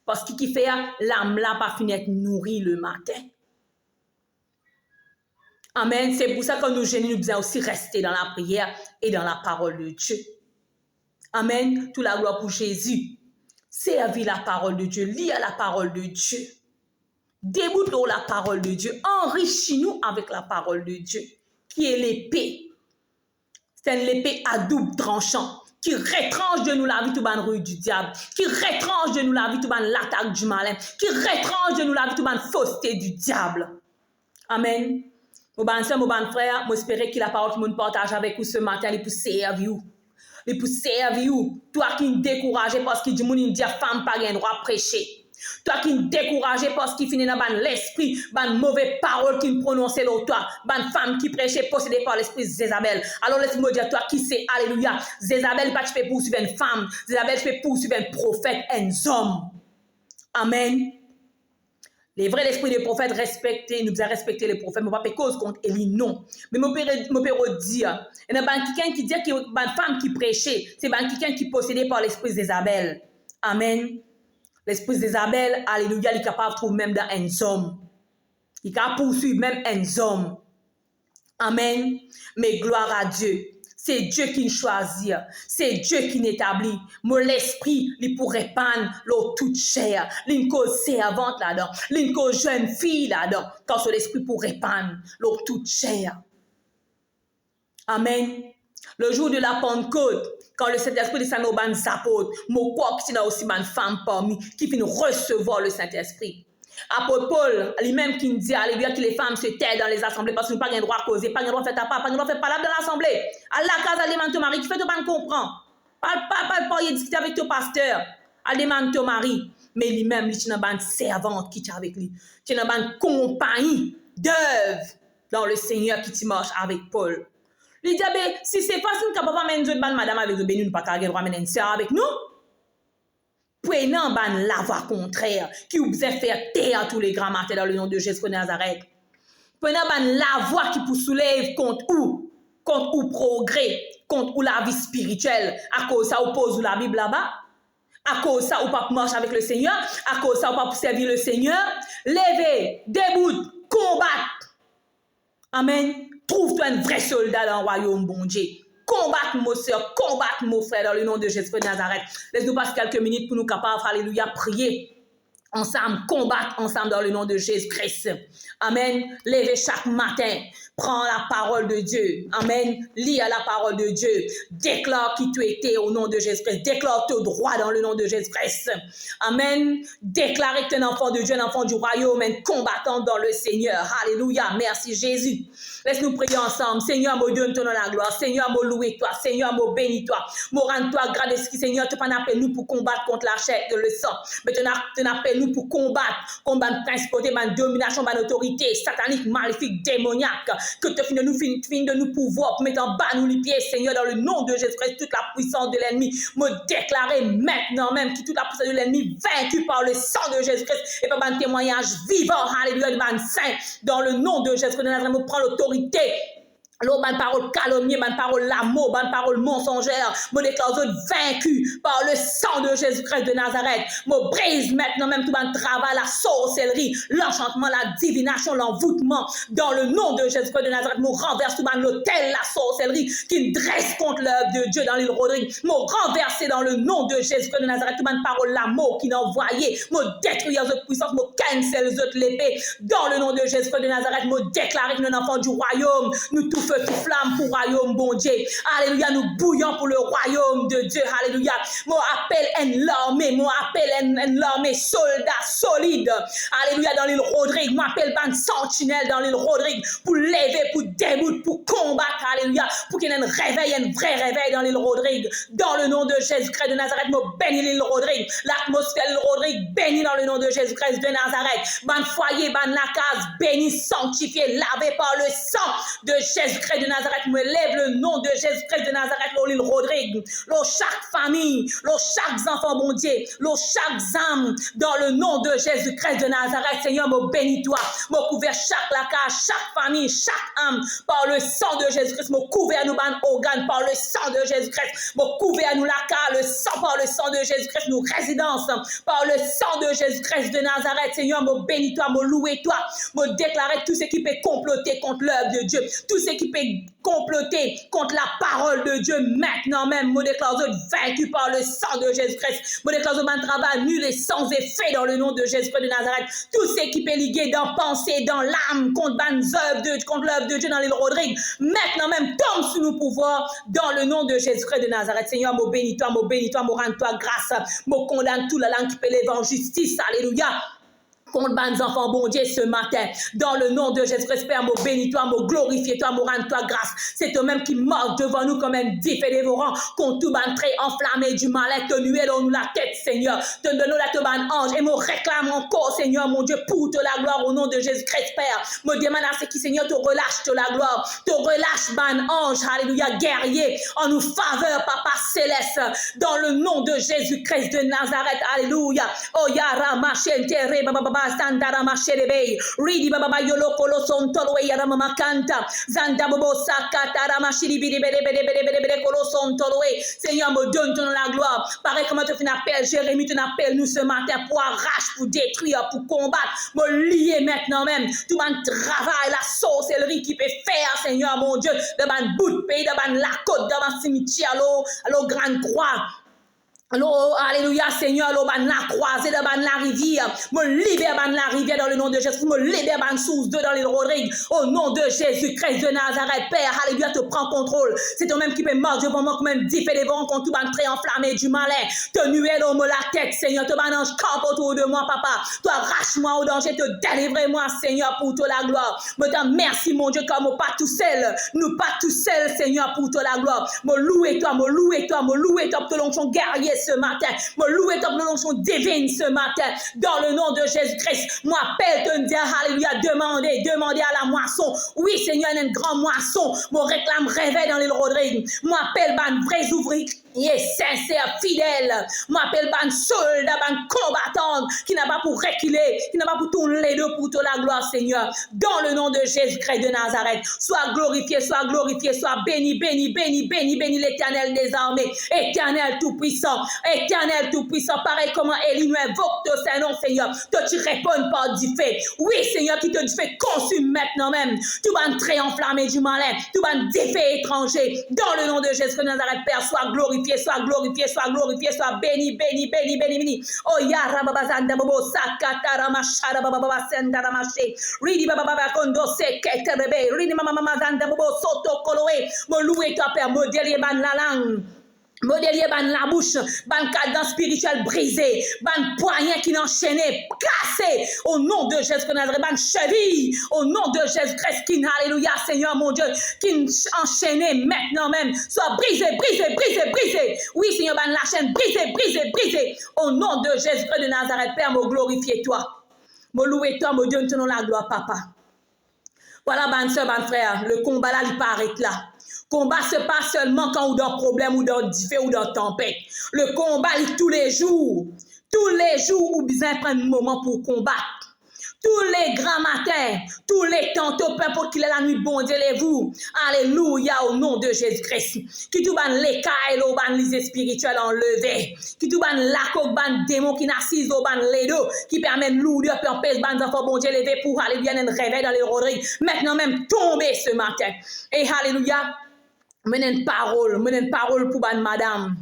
parce que qui fait l'âme là pas finir être nourrie le matin. Amen. C'est pour ça que nous jeunes, nous devons aussi rester dans la prière et dans la parole de Dieu. Amen. Toute la gloire pour Jésus. Servir la parole de Dieu, lire la parole de Dieu. Déboutons la parole de Dieu. Enrichis-nous avec la parole de Dieu, qui est l'épée. C'est l'épée à double tranchant qui retranche de nous la vie tout ban rue du diable, qui retranche de nous la vie tout ban l'attaque du malin, qui retranche de nous la vie tout ban fausseté du diable. Amen. Mon ban soeur, mon ban frère, j'espère que la parole que nous partage avec vous ce matin, elle est pour servir vous. Elle est pour servir vous. Toi qui es découragé parce que du monde dit femme pas gain droit prêcher. Toi qui es découragé parce qu'il finit dans l'esprit, ban mauvaise parole qu'il prononce l'autre, toi, ban femme qui prêchait possédée par l'esprit Zézabel. Alors laisse-moi dire toi qui c'est alléluia. Zézabel pas tu fais poursuivre une femme, Zézabel tu fais poursuivre un prophète, un homme. Amen. Les vrais l'esprit des prophètes respectés, nous a respecté les prophètes, mais pas cause contre Élie, non. Mais mon père dit, il y a quelqu'un qui dit qu'il y a une femme qui prêchait, c'est quelqu'un qui est possédé par l'esprit d'Isabelle. Amen. L'esprit d'Isabelle, alléluia, il est capable de trouver même dans un homme. Il est capable de poursuivre même un homme. Amen. Mais gloire à Dieu. C'est Dieu qui nous choisit. C'est Dieu qui nous établit. Mon l'esprit, il pourrait répandre l'eau toute chair. L'une cause servante là-dedans. L'une cause jeune fille là-dedans. Quand son esprit pour répandre l'eau toute chair. Amen. Le jour de la Pentecôte, quand le Saint-Esprit descend au ban apôtres, mon corps qui est aussi une femme parmi qui finit recevoir le Saint-Esprit. Apôtre Paul, lui-même qui dit, alléluia, que les femmes se taisent dans les assemblées parce qu'ils n'ont pas le droit de causer, pas le droit de faire ta part, pas le droit de faire parler dans l'assemblée. À la case, elle demande ton mari, qui fait ton pas comprendre. Pas discuter avec ton pasteur. Elle demande ton mari. Mais lui-même, il est une servante qui est avec lui. Il est une compagnie d'œuvre dans le Seigneur qui marche avec Paul. Il dit, si c'est facile, qu'on ne peut pas mettre une madame avec nous, nous ne pouvons pas avoir une sœur avec nous. Prenant la voie contraire qui vous a fait taire tous les grands matins dans le nom de Jésus de Nazareth. Prenant la voie qui vous soulève contre ou progrès, contre ou la vie spirituelle. À cause ça, vous pose la Bible là-bas. À cause ça, vous pas marcher avec le Seigneur. À cause ça, vous pas servir le Seigneur. Levez, debout, combattre. Amen. Trouve-toi un vrai soldat dans le royaume, bon Dieu. Combattre mon soeur, combattre mon frère dans le nom de Jésus de Nazareth. Laisse-nous passer quelques minutes pour nous capables, alléluia, prier ensemble, combattre ensemble dans le nom de Jésus-Christ. Amen. Levez chaque matin. Prends la parole de Dieu. Amen. Lis à la parole de Dieu. Déclare qui tu étais au nom de Jésus-Christ. Déclare tes droits dans le nom de Jésus-Christ. Amen. Déclare que tu es un enfant de Dieu, un enfant du royaume, un combattant dans le Seigneur. Alléluia. Merci Jésus. Laisse-nous prier ensemble. Seigneur, mon Dieu, nous te donnons la gloire. Seigneur, mon loué toi. Seigneur, mon bénis toi. Mon rends-toi grâce. Seigneur, tu n'appelles pas nous pour combattre contre la chair et le sang. Mais tu n'appelles nous pour combattre contre la principauté, la domination, l'autorité satanique, maléfique, démoniaque. Que tu finis de nous pouvoir pour mettre en bas nous les pieds, Seigneur, dans le nom de Jésus-Christ, toute la puissance de l'ennemi. Me déclarer maintenant même que toute la puissance de l'ennemi vaincue par le sang de Jésus-Christ et par un témoignage vivant, alléluia, de man saint, dans le nom de Jésus-Christ, me prend l'autorité. L'eau, bonne parole calomnie, bonne parole l'amour, bonne parole mensongère, me déclare vaincu par le sang de Jésus-Christ de Nazareth. Me brise maintenant même tout mon travail, la sorcellerie, l'enchantement, la divination, l'envoûtement. Dans le nom de Jésus-Christ de Nazareth, me renverse tout mon l'autel, la sorcellerie qui dresse contre l'œuvre de Dieu dans l'île Rodrigue. Me renverser dans le nom de Jésus-Christ de Nazareth, tout mon parole l'amour qui n'a envoyé, me détruire les autres puissances, me cancel les autres l'épée. Dans le nom de Jésus-Christ de Nazareth, me déclarer que nous sommes enfants du royaume, nous tout feu, tout flamme pour le royaume, bon Dieu. Alléluia, nous bouillons pour le royaume de Dieu. Alléluia. Moi, appelle une armée, moi, appelle une armée soldat solide. Alléluia, dans l'île Rodrigue. Moi, appelle une sentinelle dans l'île Rodrigue pour lever, pour déboutrer, pour combattre. Alléluia. Pour qu'il y ait un réveil, un vrai réveil dans l'île Rodrigue. Dans le nom de Jésus-Christ de Nazareth, moi, bénis l'île Rodrigue. L'atmosphère de l'île Rodrigue, bénis dans le nom de Jésus-Christ de Nazareth. Ban foyer, ban la case, béni, sanctifié, lavé par le sang de Jésus-Christ de Nazareth. Me lève le nom de Jésus-Christ de Nazareth, l'île Rodrigue. L'eau chaque famille, l'eau chaque enfant, bon Dieu, l'eau chaque âme, dans le nom de Jésus-Christ de Nazareth. Seigneur, me bénis-toi. Me couvert chaque lacage, chaque famille, chaque âme, par le sang de Jésus-Christ. Me couvert nous ban organes par le sang de Jésus-Christ. Me couvert nous lacage, le sang par le sang de Jésus-Christ, nous résidences par le sang de Jésus-Christ de Nazareth. Seigneur, me bénis-toi, me louer-toi, me déclarer tout ce qui peut comploter contre l'œuvre de Dieu, tout ce qui peut comploter contre la parole de Dieu maintenant même, me déclare vaincu par le sang de Jésus-Christ, me déclare un travail nul et sans effet dans le nom de Jésus-Christ de Nazareth. Tout ce qui peut liguer dans pensée, dans l'âme, contre l'œuvre de Dieu dans l'île Rodrigue, maintenant même tombe sous nos pouvoirs dans le nom de Jésus-Christ de Nazareth. Seigneur, me bénis-toi, me rends-toi grâce, me condamne tout la langue qui peut lever en justice. Alléluia. Contre les enfants, bon Dieu, ce matin, dans le nom de Jésus-Christ, Père, me bénis-toi, me glorifie-toi, me rends-toi grâce. C'est toi-même qui marche devant nous comme un diff et dévorant, contre tout ban très enflammé du malin, te nuer dans nous la tête, Seigneur. Te donne la te ban ange et me réclame encore, Seigneur, mon Dieu, pour te la gloire au nom de Jésus-Christ, Père. Me demande à ce qui, Seigneur, te relâche te la gloire, te relâche ban ange, alléluia, guerrier, en nous faveur, Papa céleste, dans le nom de Jésus-Christ de Nazareth, alléluia. Oh, yara, ma chente, re, baba, baba sandara masherebe. Ridi baba yolo kolo son tolo yara mama kanta. Zanda bobo sakatara mashiri bide bede kolo son tolo. Seigneur, me donne ton la gloire. Pareil comme tu fais un appel, Jérémie, ton appel nous ce matin pour arracher, pour détruire, pour combattre, me lier maintenant même. Tout mon travail, la sorcellerie qui peut faire, Seigneur mon Dieu, de mon bout de pays, de mon la côte, de mon cimetière, à l'eau grande croix. Alors, alléluia, Seigneur, le ban la croisée de ban la rivière, me libère ban la rivière dans le nom de Jésus, me libère ban source d'eau dans les Rodrigues, au nom de Jésus-Christ de Nazareth, Père, alléluia, te prends contrôle. C'est toi-même qui peux mordre pour moi, même dit, fait des vents contre tout ban très enflammé du malin, te nuer dans la tête, Seigneur, te ban ange camp autour de moi, papa, toi arrache-moi au danger, te délivre-moi, Seigneur, pour toi la gloire. Me dis merci, mon Dieu, comme nous pas tout seul, nous pas tout seul, Seigneur, pour toi la gloire. Me louer toi, me louer toi, me louer toi, pour ton guerrier ce matin, me louer ton nom divine ce matin, dans le nom de Jésus-Christ. Moi, appelle te dire, alléluia, demandez à la moisson. Oui, Seigneur, il y a une grande moisson. Mon réclame réveil dans l'île Rodrigue. Moi, appelle ban vrais ouvriers. Sincère, fidèle, m'appelle ban soldat, ban combattant, qui n'a pas pour reculer, qui n'a pas pour tourner les deux pour toute la gloire, Seigneur. Dans le nom de Jésus-Christ de Nazareth, sois glorifié, sois béni, béni l'Éternel des armées, Éternel tout-puissant, pareil comment Élie nous invoque ton Saint-Nom, Seigneur. Toi, tu réponds par du fait. Oui, Seigneur, qui te fait consume maintenant même. Tout ban très enflammé du malin, tout ban défait étranger. Dans le nom de Jésus-Christ de Nazareth, Père, sois glorifié, sois béni. Oh ya rababazanda bobo sakata ramashara bababa senda ramashe. Ridi bababa kondo sekete bebe. Ridi mama zanda bobo soto koloé. Mo loué toi Père, modèle ban la langue. Modélier ban la bouche, ban cadran spirituel brisé, ban poignet qui l'enchaînait, cassé, au nom de Jésus-Christ, ban cheville, au nom de Jésus-Christ, qui, alléluia, Seigneur mon Dieu, qui enchaînait maintenant même, soit brisé. Oui, Seigneur, ban la chaîne, brisé, au nom de Jésus-Christ de Nazareth, Père, me glorifier toi, me louer toi, me donne ton la gloire, papa. Voilà, ban soeur, ban frère, le combat là, il paraît là. Combat se passe seulement quand ou dans problème ou dans diffé ou dans tempête. Le combat est tous les jours où besoin prendre un moment pour combattre. Tous les grands matins, tous les tantôt, peu importe qu'il est la nuit, bon Dieu, vous. Alléluia, au nom de Jésus-Christ. Qui tout ban l'écaille, au ban les spirituels enlevés. Qui tout ban la coque, ban démon qui n'assise au ban les deux, qui permet l'oudeur, puis empêche ban enfants, bon Dieu, lever pour alléluia, un réveil dans les Rodrigues. Maintenant même tomber ce matin. Et alléluia. Menen parole pour ban madame.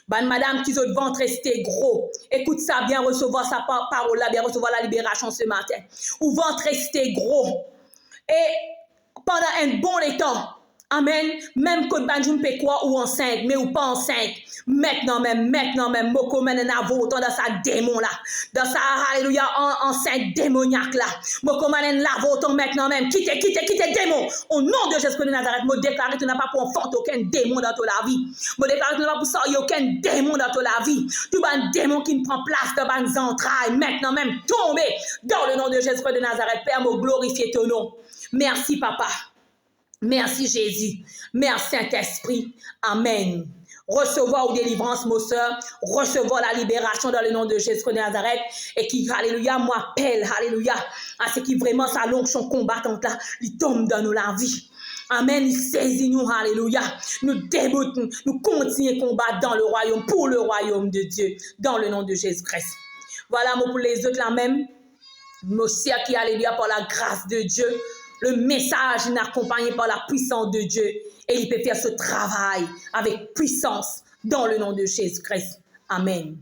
Ban madame qui votre ventre resté gros. Écoute ça, bien recevoir sa parole là, bien recevoir la libération ce matin. Ou ventre resté gros. Et pendant un bon temps, amen, même quand banjoun peut quoi ou enceinte, mais ou pas enceinte. Maintenant même, moko mène un avotant dans sa démon là. Dans sa, alléluia, enceinte démoniaque là. Moko mène un avotant maintenant même. Quitte démon. Au nom de Jésus de Nazareth, me déclare que tu n'as pas pour enfanter aucun démon dans ta vie. Me déclare que tu n'as pas pour sortir aucun démon dans ta vie. Tout un démon qui ne prend place dans les entrailles. Maintenant même, tomber dans le nom de Jésus de Nazareth. Père, me glorifier ton nom. Merci, papa. Merci Jésus, merci Saint-Esprit, Amen. Recevoir ou délivrance, mon soeur, recevoir la libération dans le nom de Jésus de Nazareth et qui, alléluia, m'appelle, alléluia, à ce qui vraiment s'allonge son combattant là, il tombe dans nous la vie. Amen, il saisit nous, alléluia. Nous débutons, nous continuons à combattre dans le royaume, pour le royaume de Dieu, dans le nom de Jésus-Christ. Voilà, moi pour les autres là même, monsieur qui, alléluia, par la grâce de Dieu, le message est accompagné par la puissance de Dieu et il peut faire ce travail avec puissance dans le nom de Jésus-Christ. Amen.